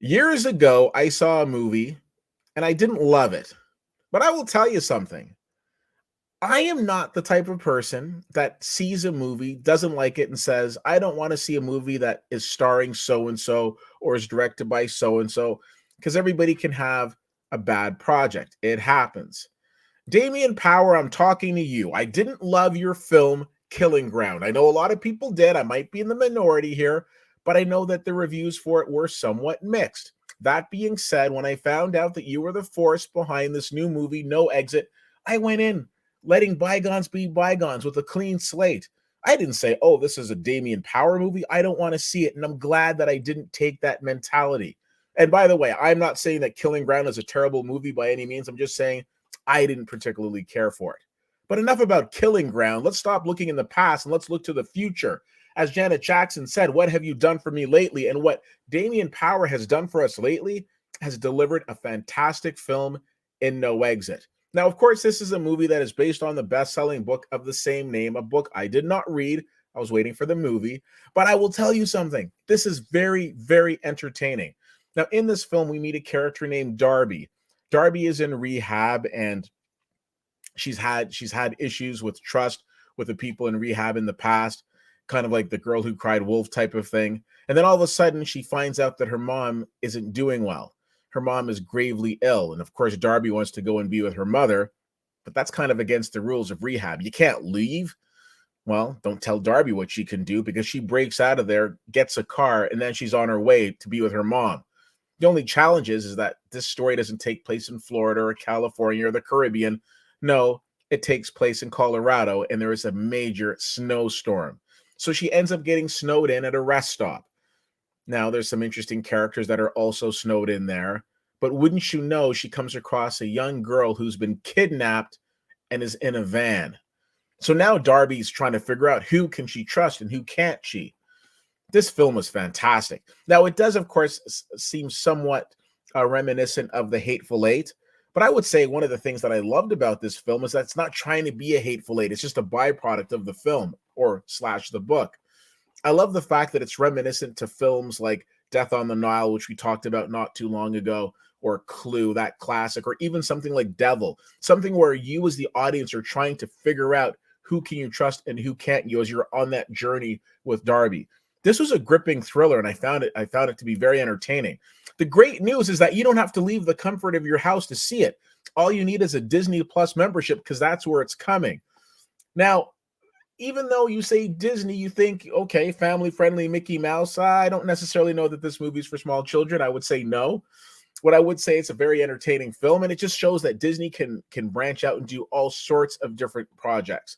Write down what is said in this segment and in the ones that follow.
Years ago, I saw a movie and I didn't love it. But I will tell you something. I am not the type of person that sees a movie, doesn't like it, and says, I don't want to see a movie that is starring so and so or is directed by so and so, because everybody can have a bad project. It happens. Damien Power, I'm talking to you. I didn't love your film, Killing Ground. I know a lot of people did. I might be in the minority here, but I know that the reviews for it were somewhat mixed. That being said, when I found out that you were the force behind this new movie, No Exit, I went in letting bygones be bygones with a clean slate. I didn't say, oh, this is a Damien Power movie. I don't want to see it. And I'm glad that I didn't take that mentality. And by the way, I'm not saying that Killing Ground is a terrible movie by any means. I'm just saying I didn't particularly care for it. But enough about Killing Ground. Let's stop looking in the past and let's look to the future. As Janet Jackson said, what have you done for me lately? And what Damien Power has done for us lately has delivered a fantastic film in No Exit. Now, of course, this is a movie that is based on the best-selling book of the same name, a book I did not read. I was waiting for the movie. But I will tell you something. This is very, very entertaining. Now, in this film, we meet a character named Darby. Darby is in rehab and she's had issues with trust with the people in rehab in the past, kind of like the girl who cried wolf type of thing. And then all of a sudden she finds out that her mom isn't doing well. Her mom is gravely ill. And of course, Darby wants to go and be with her mother, but that's kind of against the rules of rehab. You can't leave. Well, don't tell Darby what she can do because she breaks out of there, gets a car, and then she's on her way to be with her mom. The only challenge is that this story doesn't take place in Florida or California or the Caribbean. No, it takes place in Colorado, and there is a major snowstorm. So she ends up getting snowed in at a rest stop. Now, there's some interesting characters that are also snowed in there. But wouldn't you know, she comes across a young girl who's been kidnapped and is in a van. So now Darby's trying to figure out who can she trust and who can't she. This film was fantastic. Now, it does, of course, seem somewhat reminiscent of The Hateful Eight, but I would say one of the things that I loved about this film is that it's not trying to be a Hateful Eight. It's just a byproduct of the film or slash the book. I love the fact that it's reminiscent to films like Death on the Nile, which we talked about not too long ago, or Clue, that classic, or even something like Devil, something where you as the audience are trying to figure out who can you trust and who can't you as you're on that journey with Darby. This was a gripping thriller, and I found it to be very entertaining. The great news is that you don't have to leave the comfort of your house to see it. All you need is a Disney Plus membership because that's where it's coming. Now, even though you say Disney, you think, okay, family friendly Mickey Mouse. I don't necessarily know that this movie's for small children. I would say no. What I would say, it's a very entertaining film, and it just shows that Disney can branch out and do all sorts of different projects.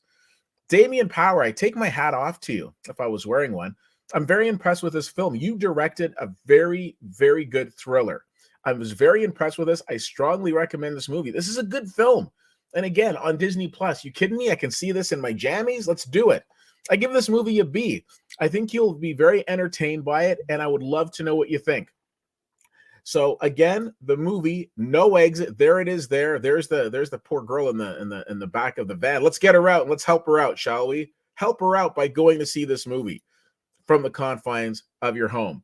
Damien Power, I take my hat off to you if I was wearing one. I'm very impressed with this film. You directed a very, very good thriller. I was very impressed with this. I strongly recommend this movie. This is a good film. And again, on Disney Plus. You kidding me? I can see this in my jammies. Let's do it. I give this movie a B. I think you'll be very entertained by it, and I would love to know what you think. So again, the movie No Exit. There it is. There's the poor girl in the back of the van. Let's get her out and let's help her out, shall we? Help her out by going to see this movie from the confines of your home.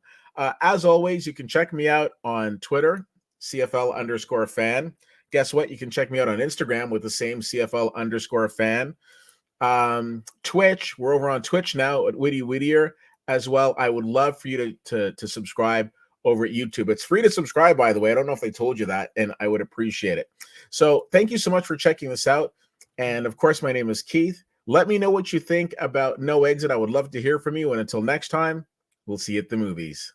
As always, you can check me out on Twitter, CFL_fan. Guess what? You can check me out on Instagram with the same CFL_fan. Twitch, we're over on Twitch now at Witty Whittier as well. I would love for you to subscribe over at YouTube. It's free to subscribe, by the way. I don't know if they told you that, and I would appreciate it. So thank you so much for checking this out. And of course, my name is Keith. Let me know what you think about No Exit. I would love to hear from you. And until next time, we'll see you at the movies.